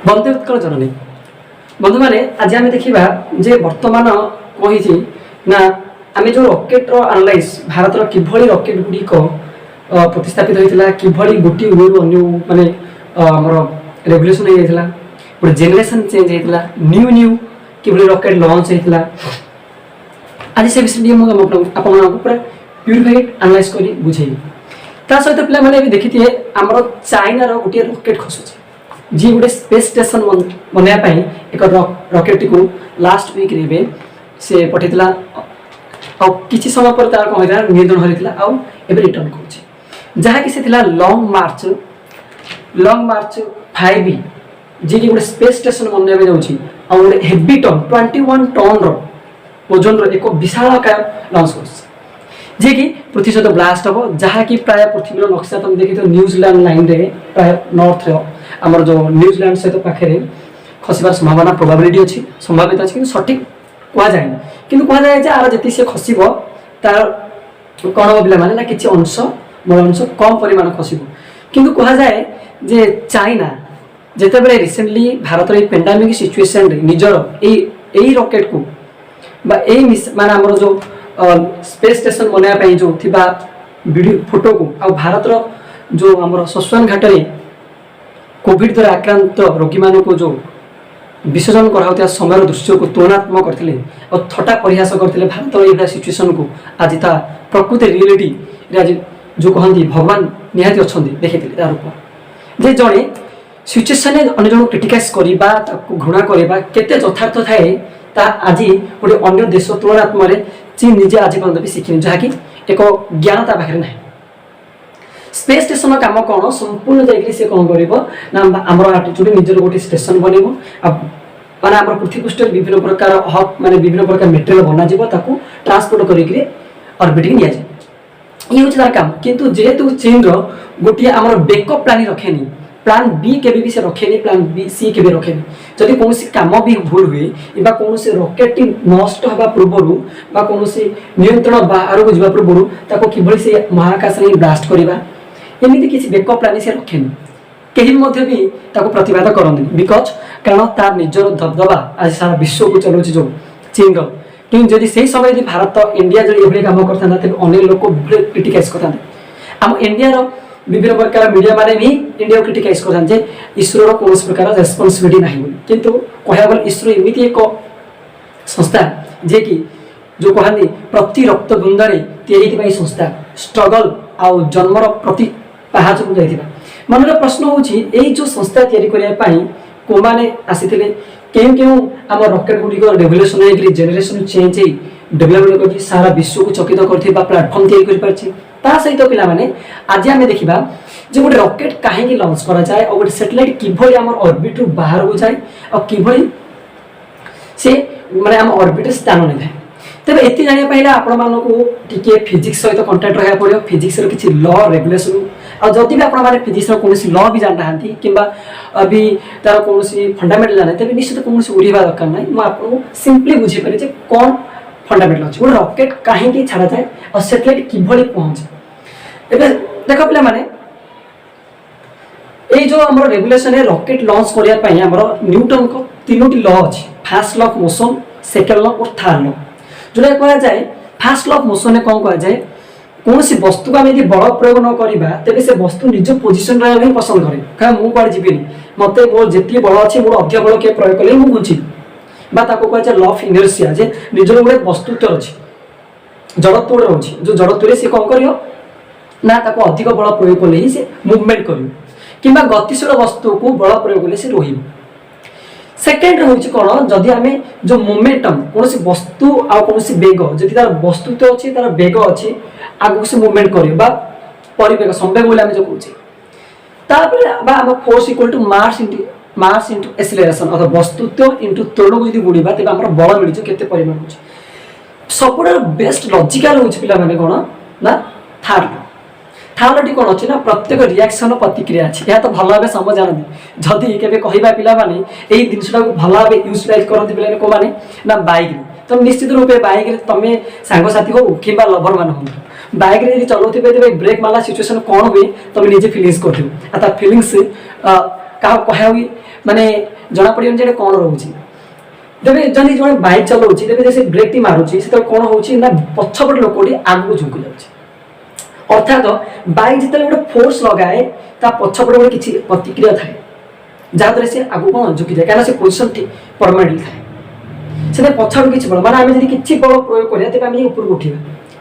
बंदे उत्कल जननी बंधु मैंने आज आम देखा जे बर्तमान कही ना आम जो रॉकेट एनालाइज भारत किभली रॉकेट गुड़िक प्रतिस्थापित होता किभली गोटे वे अन्य माने आमर रेगुलेशन हो जाता गोटे जेनेरेशन चेंज होता न्यू न्यू किभली रॉकेट लॉन्च होता आज से विषय पूरा प्यूरिफाइड एनालाइज कर बुझेबी ता सहित पिला माने देखी थे आमर चाइनार गोटे रॉकेट खसुचे जी गोटे स्पेस स्टेशन बनवाई एक रॉकेट को लास्ट वीक रे से पठेला किसी समय पर तार कौन होता नियंत्रण होता आउ रिटर्न कर जहाँकि से लॉन्ग मार्च 5 जी कि गोटे स्पेस स्टेशन बनवाई जाऊँगी और गोटे हेवी टन 21 टन ओजन एक विशालकाय लॉन्च कर जी कि पृथ्वी सहित ब्लास्ट हम जहाँकि प्राय पृथ्वी नक्शा तुम देखिए न्यूजीलैंड लाइन रे प्राय नॉर्थ आमर जो न्यूजीलैंड सहित पाखे खसबार संभावना प्रोबेबिलिटी अच्छी संभावित अच्छी सठिक कहुए कि कहुए आर जी सी खसब तार कौन हम पे ना किसी अंश बड़ अंश कम परिमाण खसब किंतु कहुए जे चाइना जितेबाला रिसेंटली भारत ये पेंडेमिक सिचुएशन निजर यही रॉकेट को माने आमर जो स्पेस स्टेशन बनवाई जो वीडियो फोटो को आ भारत जो आमर सस्वान घाट कोविड द्वारा आक्रांत रोगी मान को जो विसर्जन कराउता समय दृश्य को तुलनात्मक करते और थटा परिहास करते भारत ये सिचुएशन को आज ता प्रकृति रियलिटी आज जो कहती भगवान निहाती अच्छा देखते तार रूप जे जड़े सिचुएशन अन्य जन क्रिटिकाइज करवा घृणा करवा केते यथार्थ थाए ता आज गोटे अन्य देश तुलनात्मक चीन निजे आज पर्यंत भी शिखिनी जहाँकि एक ज्ञान ता पाखे ना स्पेस स्टेशन काम कौन संपूर्ण जाकि सी कौन कर आमर आटीट्यूड निजर गोटे स्टेशन बन माने आम पृथ्वी पृष्ठ विभिन्न प्रकार हक माने विभिन्न प्रकार मेटेरियल बनाଯିव ताकू ट्रांसपोर्ट करके ऑर्बिट नि जाए ये हूँ तार काम किंतु जेहेतु चीन गोटे आमर बैकअप प्लान रखेनी प्लान बी केबे भी से रखेनी प्लान बी सी केबे रखेनी जदि कौन काम भी भूल हुए बा कौन रॉकेट नष्ट होगा पूर्व बा कौन नियंत्रण बाहर को जावा पूर्व ताको किभली से महाकाश में ब्लास्ट करवा एमती किसी बैकअप प्लान से रखेनी कहीं भी ताको प्रतिवाद करते बिकज कारण तार निजर दबदबा आज सारा विश्व को चलाऊँ जो चीन कि जदि से समय यदि भारत इंडिया जो ये काम करता तेज अनेक लोग क्रिटिकाइज करते आम इंडिया विभिन्न प्रकार मीडिया माने भी इंडिया क्रिटिकाइज करते इसरो कौन प्रकार रेस्पॉन्सिबिलिटी ना किंतु कहया गले इसरो एमती एक संस्था जे कि जो कहती प्रति रक्त बुंदे तैयारी संस्था स्ट्रगल आउ जन्मर प्रति पहाच को जाइथिबा मनर प्रश्न होची एई जो संस्था तैयारी करिया पई को माने आसीथिले केउ केउ आम रॉकेट गुडी को रेवोल्यूशन एग्री जनरेशन चेंज हे डेवलपमेंट करछि सारा विश्व को चकित करथिबा प्लेटफॉर्म तैयारी करि परछि ता सहित पिला माने आज आमे देखिबा जे गोटे रॉकेट काहेकि लॉन्च करा जाय और गोटे सैटेलाइट किभली आम ऑर्बिट रु बाहर हो जाय और किभली से माने आम ऑर्बिट स्थान नै थाए तेरे एति जानिया पहिले आपण मानको टिके फिजिक्स सहित कांटेक्ट रहया पड़ियो फिजिक्स रो किछि लॉ रेगुलेशन और जदि भी आपण माने फिजिक्स रो कोनोसी लॉ भी जान नाहंती किबा अभी तार कोनोसी फंडामेंटल जाने तेबे निश्चित कोनोसी उड़ीबा दरकार नै म आपको सिंपली बुझी पारे जे कोन फंडामेंटल अछि गोटे रॉकेट काहे कि छाड़ा जाय और सैटेलाइट किभली पहुंचे एबे देखो पिला माने ए जो हमर रेगुलेशन है रॉकेट लॉन्च करिया पई हमर न्यूटन को तीनोटी लॉ अछि first law of motion second law और थर्ड लॉ जोटा कहा जाए फास्ट लॉ ऑफ मोशन में कौन कहा जाए कौन सी वस्तु को आम यदि बल प्रयोग न करवा तेज से वस्तु निज पोजिशन रहा ही पसंद करे क्या मुझे कौन जीविनी मत मोर जी बल अच्छे मोर अधिक बल किए प्रयोग कले मुझे घुंची कहुए लॉ ऑफ इनर्शिया जे निजर गोटे वस्तुत्व अच्छी जड़त्व रोचे जो जड़त्व सी कौन कर ना अधिक बल प्रयोग कले ही से मुवमेंट कर कि गतिशील वस्तु को बल प्रयोग कले से रही सेकेंड हूँ कौन जदि आम जो मोमेंटम कौन वस्तु आ कौन बेग जदि तार वस्तुत्व अच्छी तार बेग अच्छी आगे से मुवमेंट कर परिवेग संवेग बोले आम जो कहे आम force equal to mass into acceleration अर्थात वस्तुत्व इंटू त्वरण को जो गुड़ा तेज आम बल मिलूँ के परिमाण हो सब बेस्ट लॉजिकल हूँ पे कौन ना थर्ड थार्ड कौन अच्छी ना प्रत्येक रिएक्शन प्रतिक्रिया अच्छी यह तो भल भाव समझ जानती जदि के कहवा पाने यही जिनसा भल भाव यूटिलाइज करते पे कौ मैंने ना बैक तो निश्चित रूपे बैक तुम सांगसाथी हो कि लभर मान हो बैक चलाऊ ब्रेक मारा सिचुएसन कौन हुए तुम निजे फिलिंग्स कर फिलिंग्स क्या कह हुए माने जना पड़े जे कौन रोचे तेरे जदि जो बाइक चलाऊँ तेरे जैसे ब्रेक टी मारुची से कौन होना पछपट लोकटी आगू झुंकी जाऊँ अर्थात बाइक जिते गोटे फोर्स लगाए ता पछपट गोटे किसी प्रतिक्रिया थाए जहाँद्वारा से आगू कौन झुकी जाए कहीं पोजिशन ठीक परमानेंटली थाए से पछाड़ किसी बल माने आम किसी बल प्रयोग करा तेज आम ऊपर उठा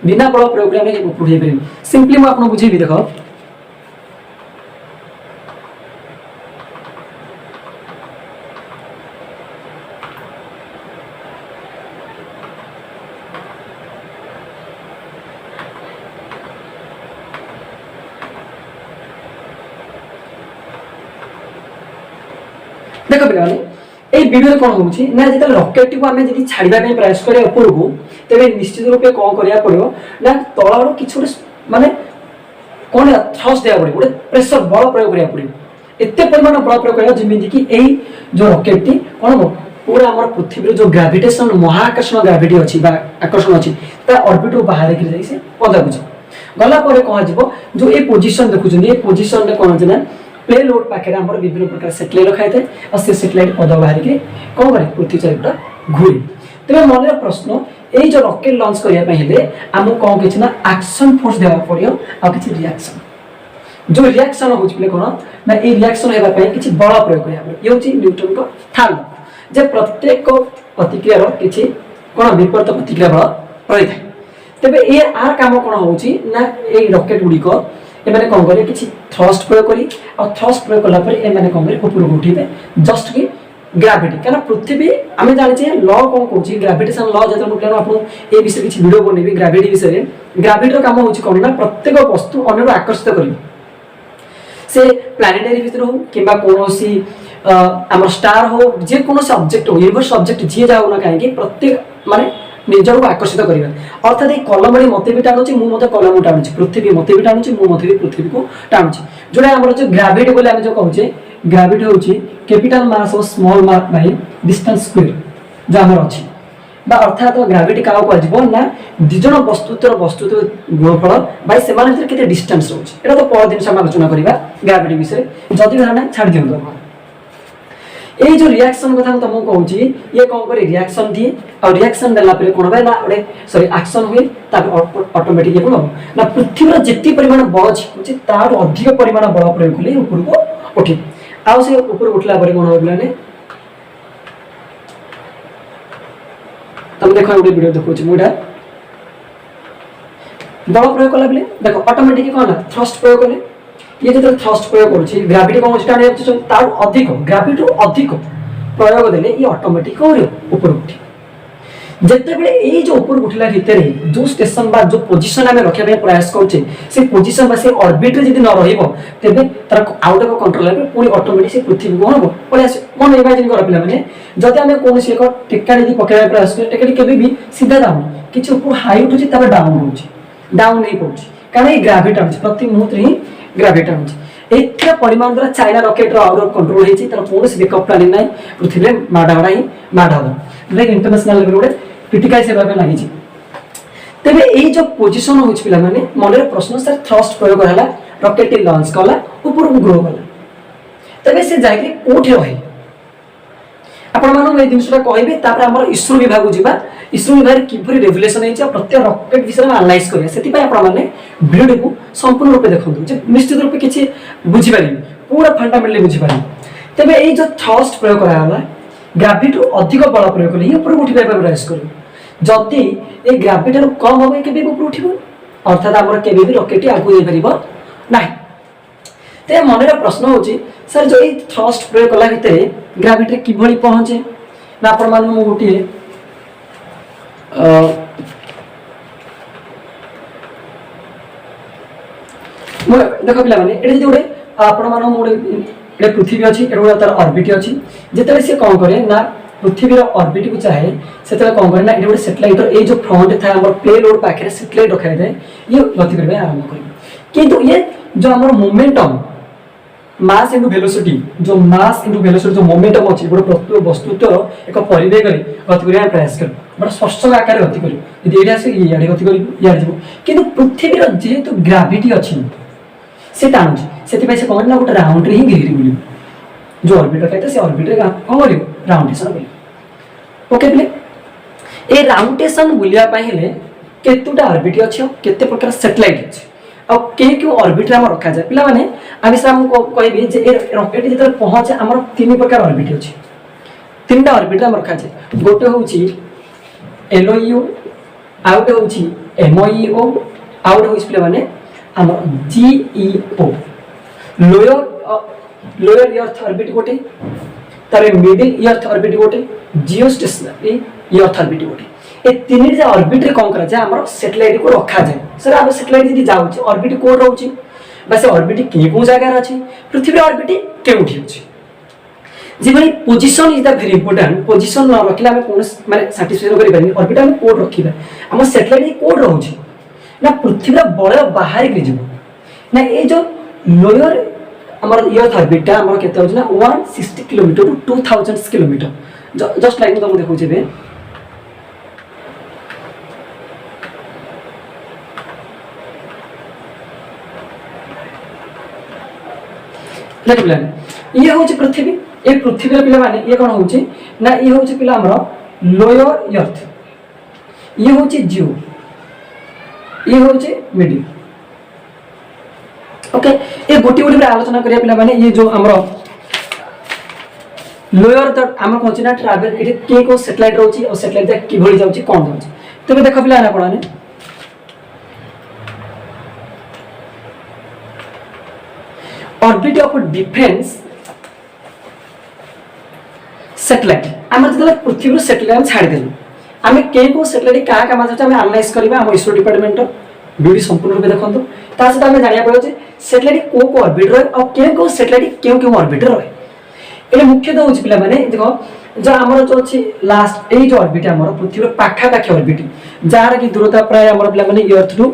बिना बल प्रयोग आम ऊपर उठे पारे सिंपली मुझे बुझेबी देख देख पे भिडियो कौन हो जो रकेट को आम जी छाड़ा प्रयास करें ऊपर को तेरे निश्चित रूपे कौन करा पड़ो ना तल कि माने कौन थ्रस्ट देवा पड़े गोटे प्रेसर बल प्रयोग करा पड़ो एत परिमाण बल प्रयोग करा जमीन कि जो रकेट टी कौन हम पूरा आम पृथ्वी जो ग्राविटेशन महाकर्षण ग्राविटी अच्छी आकर्षण अच्छी ऑर्बिट को बाहर से पदाक गला कह जो ये पोजिशन देखुं ये पोजिशन कौन है प्ले लोड पाखे विभिन्न प्रकार सेटेलाइट रखा था और से सेटेलाइट पद बाहर के कौन करे पृथ्वी चारिपटा घूरी तेज मन प्रश्न ये जो रकेट लॉन्च करने आमको कौन किसी ना एक्शन फोर्स देवा पड़ो आ कि रिएक्शन जो रिएक्शन हो कौन ना ये रिएक्शन होगापी किसी बल प्रयोग करा ये हूँ न्यूटन का थर्ड लॉ जे प्रत्येक प्रतिक्रियार किसी कौन विपरीत प्रतिक्रिया बल रही है तेरे ये आर काम कौन हो रकेट गुड़िक एमाने कौन करे किसी थ्रस्ट प्रयोग करी और थ्रस्ट प्रयोग कला पर एमाने कौन करे ऊपर को उठिबे जस्ट कि ग्रेविटी कारण पृथ्वी आम जाने लॉ कौन कहूँ ग्रेविटेशन लॉ जो मुझे आपको ये विषय किसी वीडियो बनैबी ग्रेविटी विषय ग्रेविटी काम हो कौन ना प्रत्येक वस्तु अन्य आकर्षित कर से प्लानेटरी भितर हो कि कौन आम स्टार हो जेकोसी ऑब्जेक्ट हो यूनिवर्स ऑब्जेक्ट जी जाओ ना कहीं प्रत्येक माने निजर को आकर्षित करवा अर्थात ये कलम मत भी टाणुची मुझे कलम टाणुची पृथ्वी मत भी टाणुची मुझे पृथ्वी को टाणुची जोटा आम जो ग्राविटी बोले आम जो कहूचे ग्राविटी हूँ कैपिटल मास और small mass by distance square जो आम अच्छी अर्थात ग्राविटी क्या कहना दिज वस्तु गुणफल बाय से डिस्टेंस रोचे तो पर दिन आलोचना करवा ग्राविटी विषय जदि धारणा छाड़ दिखाँ ये जो रिएक्शन कथा तुमको कहूँ ये कौन कर रिएक्शन दिए और रिएक्शन देला कौन है ना गोटे सॉरी एक्शन हुए ऑटोमेटिक कौन हम ना पृथ्वी जिते परिमाण बल झिकुचे तार अधिक परिमाण बल प्रयोग कले ऊपर को उठे आउ से ऊपर उठला कौन हो पे तुम देख गोटे वीडियो देखो मुझे बल प्रयोग कला बेले देख ऑटोमेटिक कौन थ्रस्ट प्रयोग कले ये जो थ्रस्ट प्रयोग करुच्ची ग्राविटी कौन तार अधिक ग्राविटी अधिक प्रयोग देले ये ऑटोमेटिक कौन ऊपर उठे जिते बड़े ये जो ऊपर उठला भितर जो स्टेशन बा जो पोजिशन आम रखा प्रयास करुचे से पोजिशन बा से ऑर्बिट रे जदि न रहिबो तेबे तार आउट ऑफ कंट्रोल है पुणी ऑटोमेटिक से पृथ्वी को हम पळे आसे मन इमेजिन कर पिला माने जदि आम कौन एक टेका यदि पकेवा प्रयास करे टेका केबे भी सीधा डाउन किछि ऊपर हाई उठुची तबे डाउन होउची डाउन नहीं पड़ुची कारण ये ग्रेविटी आउट प्रति मुहूर्त ही ग्रेविटी आउट एक परिमाण द्वारा China rocket out of control होइची तार कौन बैकअप प्लान ना पृथ्वी माड़ा ही माड़ हम लाइक इंटरनेशनल लेवल गोटे क्रिटिकाइज सेवा लगी तेरे ये जो पोजिशन हो पे मन प्रश्न सर थ्रस्ट प्रयोग है रकेट लॉन्च कला ऊपर को ग्रो कला तेरे से जाकि कौटी रहे आपण जिनसा कहे आम इसरो विभाग जावा इसरो विभाग किपरि रेगुलेशन है प्रत्येक रकेट विषय में एनालाइज करें भिडियो को संपूर्ण रूप देखो निश्चित रूप किसी बुझीपारे पूरा फंडामेंटली बुझीपारे तेज ये जो थ्रस्ट प्रयोग कराला ग्राविटी अधिक बल प्रयोग कले ऊपर उठा प्रयास कर जदि ये ग्राविटी कम हम के ऊपर उठ अर्थात आम के रकेट आगे जापर ना तो मन प्रश्न हो सर जो ये थ्रस्ट प्रयोग कला भितर ग्राविटी किभली पहुँचे ना आपण मान गोटे देख पे गोटे आपण गोटे पृथ्वी अच्छी गोटे तार ऑर्बिट अच्छी जिते सी कौन करे ना पृथ्वी ऑर्बिट को चाहे से कौन करे ना ये गोटे सेटेलाइट ये जो फ्रंट था प्ले लोड पाखे सेटेलाइट रखा जाए ये गति करने आरंभ कर किंतु ये जो आम मोमेंटम मास इंटू वेलोसिटी जो मास इंटू वेलोसिटी जो मोमेंटम अच्छी गोटे वस्तुत्व एक परिवेग गति करने प्रयास कर बड़ा स्पष्ट आकार गति कर ये आसे इे गति कर कि पृथ्वी जेहेतु ग्राविटी अच्छी से टाणुची से कौन ना गोटे राउंड ही घिरी बुल जो ऑर्बिटर कहते से ऑर्बिटर कौन कर राउंडेशन बुल ओके पिले ए राउंडेशन बुलिया हेले केतुटा ऑर्बिट अच्छी केते प्रकार सैटेलाइट अच्छी क्यों ऑर्बिट में रखा जाए पिला माने आम से कहबी जे रॉकेट जो पहुँचे आम 3 प्रकार ऑर्बिट अच्छी 3टा ऑर्बिट में रखा जाए गोटे हूँ LOEO आउटे हूँ MOEO आउटे हूँ पिला माने आम GEO लोअर अर्थ ऑर्बिट गोटे तार मिडिल अर्थ ऑर्बिट गोटे जियो स्टेशनरी अर्थ ऑर्बिट गोटे ए 3 ऑर्बिट रे कौन करा जाए हमर सैटेलाइट को रखा जाए सर अब सैटेलाइट जदी जाउची ऑर्बिट कोड रहउची बस ऑर्बिट के जगह अछि पृथ्वी ऑर्बिट केउठी अछि जेबली position is the very important position न रखला हम कोन माने सैटिस्फाई करि पानी ऑर्बिट में कोड रखिबा हम सैटेलाइट कोड रहउची ना पृथ्वी रा बड़ बाहर के जिवो ना ए जो लोअर हमर अर्थ ऑर्बिट हमर केते होछ ना 160 kilometre to 2000 kilometre just like तुम देखौ जेबे देख प्लान ये होची पृथ्वी ए पृथ्वी रे पिला माने ये कोन होची ना ये होची पिला हमर लोअर अर्थ ये होची जियो ये होची मिडिल ओके ये गोटी गोटी आलोचना करिया पिला माने ये जो हमर लोअर द हमर कोची ना ट्रैवल एटे के को सैटेलाइट रहउची और सैटेलाइट जा कि भଳି जाउची कोन जाउची तबे देखो पिला ना पडाने ऑर्बिट ऑफ डिफेंस सैटेलाइट आम जो पृथ्वी सैटेलाइट छाड़ी देलु आम के को सैटेलाइट क्या काम आम एनालाइज करबा हम इसरो डिपार्टमेंट वीडियो संपूर्ण रूप देखंतु ता सहित आम जानिया पड़ो जे सैटेलाइट को ऑर्बिट रहे और के सैटेलाइट क्यों ऑर्बिट रहे एले मुख्यतः होची पिला माने देखो जो हमर जो अछि लास्ट ए जो ऑर्बिट हमर पृथ्वी पाखा पाखा ऑर्बिट जार की दूरता प्राय हमर पिला माने अर्थ टू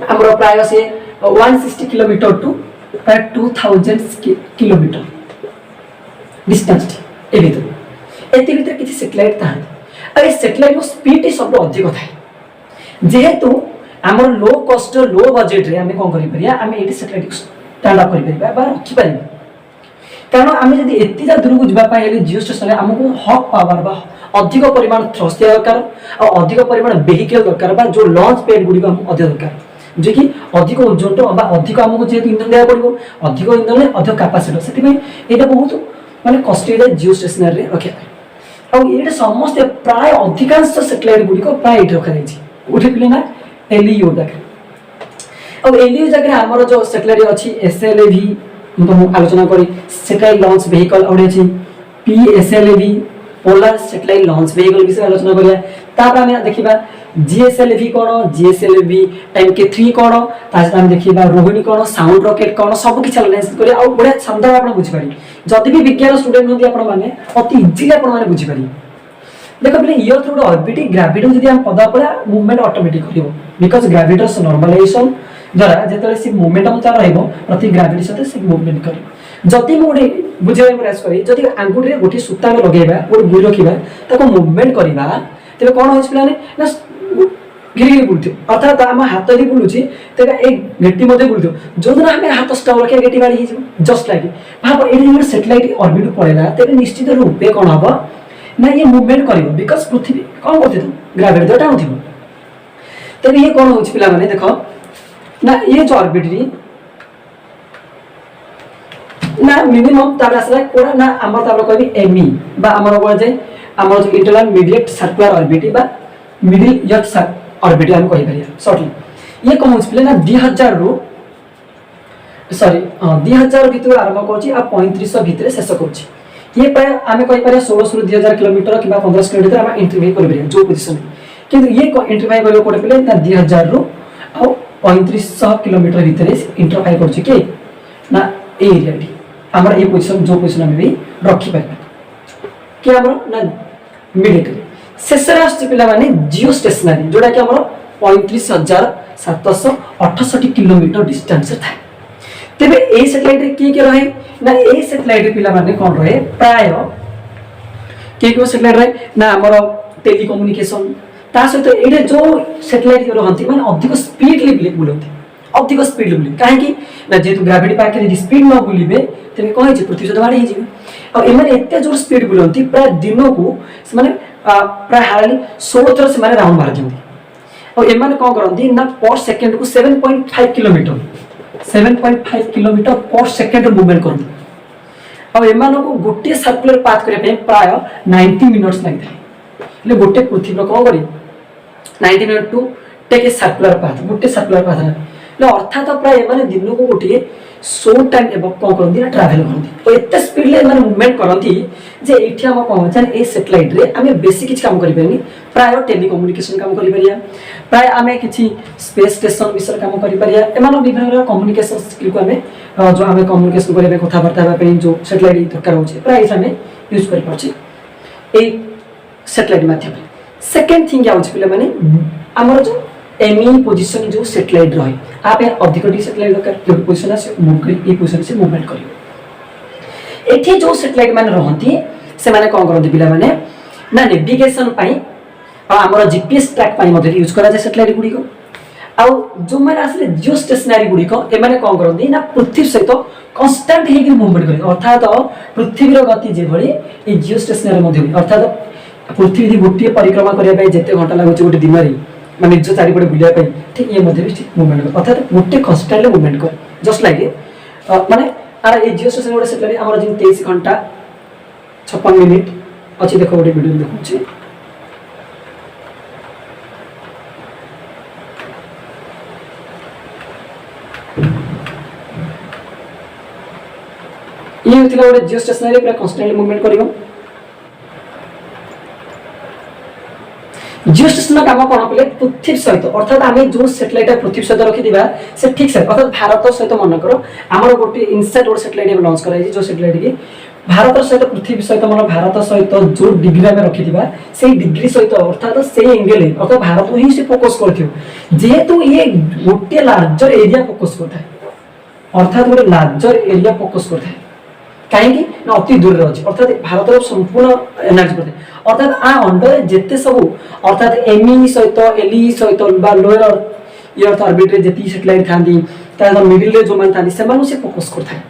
हमर प्राय से 160 किलोमीटर टू प्राय 2000 किलोमीटर डिस्टेंस ए भीतर एति भीतर किछि सैटेलाइट था अरे सैटेलाइट को स्पीड सब अधिक थाए जेहेतु हमर लो कॉस्ट लो बजेट रे हमें कोन करि परिया हमें एटी सैटेलाइट स्टैंड अप करि परिबा बा रखि परिबा कारण आम जब एति दूर को जावाई जियो स्टेशन आमको हक पावर बा अधिक परिमाण थ्रस्ट दरकार और अधिक परिमाण वेहिकल दरकार बा जो लॉन्च पैड गुडी अधिक दरकार जे कि अधिक ओजन बा अधिक आमको जेहेतु इंधन देवा पड़ो अधिक इंधन अधिक कैपेसिटी से ये बहुत माने कॉस्टली जियो स्टेशन रे रखा और ये समस्त प्राय अधिकांश सैटेलाइट गुडी को प्राय रखा जाइए उठे पिले ना LEO जगह और LEO जगह आमर जो सैटेलाइट अच्छी SLAV आलोचना करी सैटेलाइट लॉन्च व्हीकल और अछि PSLV polar satellite launch vehicle विषय आलोचना करिया तापर हम देखिबा GSLV कोन GSLV MK3 कोन तास हम देखिबा रोहिणी कोन साउंड रॉकेट कोन सब किछ एनालाइज करिया और बढिया शब्द आपण बुझि पारी जदि भी विज्ञान स्टूडेंट होती आपण माने अति इजीली आपण माने बुझि पारी देखो पहले ईयर थ्रू ऑर्बिट ग्रेविटी जदि हम पदा पड़ा मूवमेंट ऑटोमेटिक करिवो बिकॉज़ ग्रेविटीस नॉर्मलाइजेशन द्वारा जेतले से मोमेंटम तार रहइबो प्रति ग्रेविटी साथे से मूवमेंट करिवो जति मोडे बुझे प्रयास करी जति आंगुठी रे गोटी सूता में लगेबा और गुई रखिबा ताको मूवमेंट करबा तबे कोन होछ प्लाने ना गिरी बुलथि अर्थात हम हाथ दी बुलुची तबे एक गेटी मध्ये बुलथि जो दिन हम हाथ स्टॉप रखे गेटी बाड़ी हिजो जस्ट लाइक भाबो एडी जे सैटेलाइट ऑर्बिट पळेला तबे निश्चित रूपे कोन हबो ना ये मूवमेंट करिवो बिकॉज़ पृथ्वी कोन करथि ग्रेविटी तो टाउथिबो तबे ये कोन होछ पिला माने देखो ना ये जो ऑर्बिट री ना मिनिमम तार आसला कोडा ना हमर तार कहबी एमी बा हमर बोल जाय हमर जो इंटरमीडिएट सर्कुलर ऑर्बिट बा मिडिल अर्थ ऑर्बिट हम कहि परिया शॉर्टली ये कोन होछ पिला ना 2000 रो सॉरी 2000 भीतर आरंभ करछि आ 3500 भीतर शेष करछि ये प्राय आमे कहि परिया 1600 रो 2000 किलोमीटर किबा 1500 किलोमीटर हम एंट्री कर परिया जो पोजीशन किंतु ये एंट्री करियो कोड पिले ना 2000 रो आ 3500 किलोमीटर भीतर इंटरफाई करछि के ना ए एरिया टी हमर ए पोजीशन जो पोजीशन हम भी रखि पाइ के हमर ना मिडिल शेषर आछि पिला माने जियो स्टेशनरी जोडा कि हमर 35768 किलोमीटर डिस्टेंस था तबे ए सैटेलाइट रे की रहे ना ए सैटेलाइट पिला माने कोन रहे प्राय के सैटेलाइट रहे ना हमर टेलीकम्युनिकेशन ता सहित एडे जो सैटेलाइट रहंती माने अधिक स्पीडली बुलंती अधिक स्पीड बुली काहे कि ना जेतु ग्रेविटी पाके स्पीड न बुलिबे तेरे कौन है पृथ्वी सहित बाड़ी जी और एमाने एते जोर स्पीड बुलंती प्राय दिन को माने प्राय हार्डली 16 थर से माने राउंड मार दियंती और एमाने कौन करंती ना पर सेकंड को 7.5 किलोमीटर 7.5 किलोमीटर पर सेकंड मूवमेंट करंती और एमानो को गोटे सर्कुलर पाथ करे पे प्राय 90 मिनिट्स लागि थाए ले गोटे पृथ्वी रो कौन करी 90 minute to take a circular path गोटे सर्कुलर पाथ ले अर्थात प्राय एमाने दिन को गोटे 100 टाइम एबो कौन करंती ना ट्रैवल करंती तो एते स्पीड ले माने मूवमेंट करंती जे एठी हम कौन जान ए सैटेलाइट रे हमें बेसिक किछ काम करि परनी प्राय टेलीकम्युनिकेशन काम करि परिया प्राय हमें किछि स्पेस स्टेशन विषय काम करि परिया एमानो विभिन्न कम्युनिकेशन स्किल को हमें जो हमें कम्युनिकेशन करे कथा बार्ता पे जो सैटेलाइट दरकार होचे प्राय हमें यूज करि परछि ए सैटेलाइट माध्यम सेकंड थिंग आउछ पिले माने हमर जो एमी पोजीशन जो सैटेलाइट रहे आप अधिक डी सैटेलाइट दरकार जो पोजीशन से मूव करी ए पोजीशन से मूवमेंट करियो एठी जो सैटेलाइट माने रहंती से माने कोन करंती पिला माने ना नेविगेशन पई आ हमर जीपीएस ट्रैक पई मध्ये यूज करा जाय सैटेलाइट गुडी को आउ जो माने आसले जियो स्टेशनरी गुडी को ए माने कोन करंती ना पृथ्वी सहित कांस्टेंट हेगी मूवमेंट करे अर्थात पृथ्वी रो गति जे भली ए जियो स्टेशनरी मध्ये अर्थात पृथ्वी दी गोटी परिक्रमा करिया पई जते घंटा लागुची गोटे दिन रे माने जो चारि पटे बुलिया पई ठीक ये मध्ये भी मूवमेंट कर अर्थात गोटे कांस्टेंट मूवमेंट कर जस्ट लाइक माने आर ए जियो स्टेशन गोटे सैटेलाइट हमर जिन 23 घंटा 56 मिनिट अछि देखो गोटे वीडियो देखुची ये होतिला गोटे जियो स्टेशनरी पूरा कांस्टेंटली मूवमेंट करिवो जियो स्टेशन काम कोन पले पृथ्वी सहित अर्थात आमे जो सैटेलाइट पृथ्वी सहित रखि दिबा से ठीक से अर्थात भारत सहित मन करो हमर गोटे इनसाइड गोटे सैटेलाइट लॉन्च कराई जो सैटेलाइट की भारत सहित पृथ्वी सहित मन भारत सहित जो डिग्री में रखि दिबा से डिग्री सहित अर्थात से एंगल अर्थात भारत ही से फोकस करथियो जेहेतु ये गोटे लार्जर एरिया फोकस करता है अर्थात गोटे लार्जर एरिया फोकस करता है कहीं ना अति दूर रही अर्थात भारत संपूर्ण एनर्जी करते अर्थात आ अंडर जेते सब अर्थात एमी सहित एली सहित बा लोअर अर्थ ऑर्बिट रे जेती सैटेलाइट थांदी ता मिडिल रे जो मान थांदी से मानु से फोकस करता है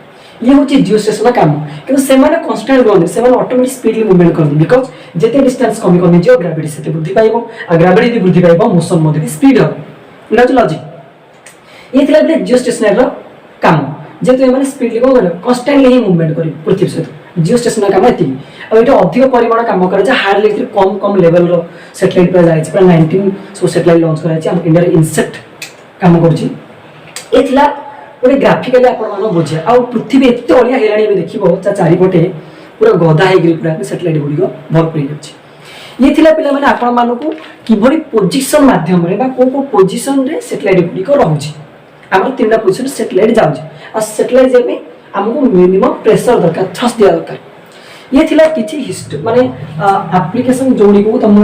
ये होची जियो स्टेशन काम किंतु से माने कांस्टेंट रहंदी से माने ऑटोमेटिक स्पीडली मूवमेंट करंदी बिकॉज़ जेते डिस्टेंस कमी कमी जियो ग्रेविटी सेते वृद्धि पाइबो आ ग्रेविटी यदि वृद्धि पाइबो मोशन मध्ये भी स्पीड हो इना तो लॉजिक ये थिला जियो स्टेशन रो काम जेतु एमाने स्पीडली को कांस्टेंटली ही मूवमेंट करी पृथ्वी सहित जियो स्टेशन काम एति अब एटा अधिक परिमाण काम करे जे हार्ड लेकिन कम कम लेवल रो सैटेलाइट पर जाय छै 19 सो सैटेलाइट लॉन्च कराय छै हम इंडिया रे इनसेट काम करछि एथिला पूरे ग्राफिकली आपण मानो बुझे आ पृथ्वी एते ओलिया हेलाणी भी देखिबो चा चारि पटे पूरा गदा हे गिरी पूरा सैटेलाइट गुडी को भरपूर होछि ये थिला पिला माने आपण मानो को किभरी पोजीशन माध्यम रे बा को पोजीशन रे सैटेलाइट गुडी को रहउछि हमर तीनटा पोजीशन सैटेलाइट जाउछि आ सैटेलाइट जे में हमको मिनिमम प्रेशर दरकार थ्रस्ट दिया दरकार ये थिला किछि हिस्ट्री माने एप्लीकेशन जोडी को तम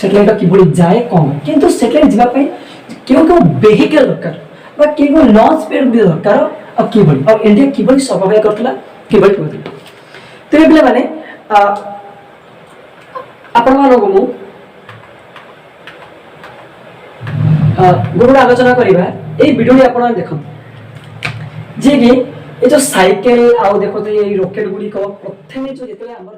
सैटेलाइट किभरी जाए कोन किंतु सैटेलाइट जिबा पई केउ वेहिकल दरकार बा केगो लॉन्च पैड भी दरकार अब किभरी और इंडिया किभरी सर्वाइव करतला किभरी करतला तेरे पिला माने आपण मानो मु गुरुड़ आलोचना करिबा ए वीडियो रे आपण देखो जे कि ए जो साइकिल आउ देखो तो ये रॉकेट गुडी को प्रथमे जो जेतले हमर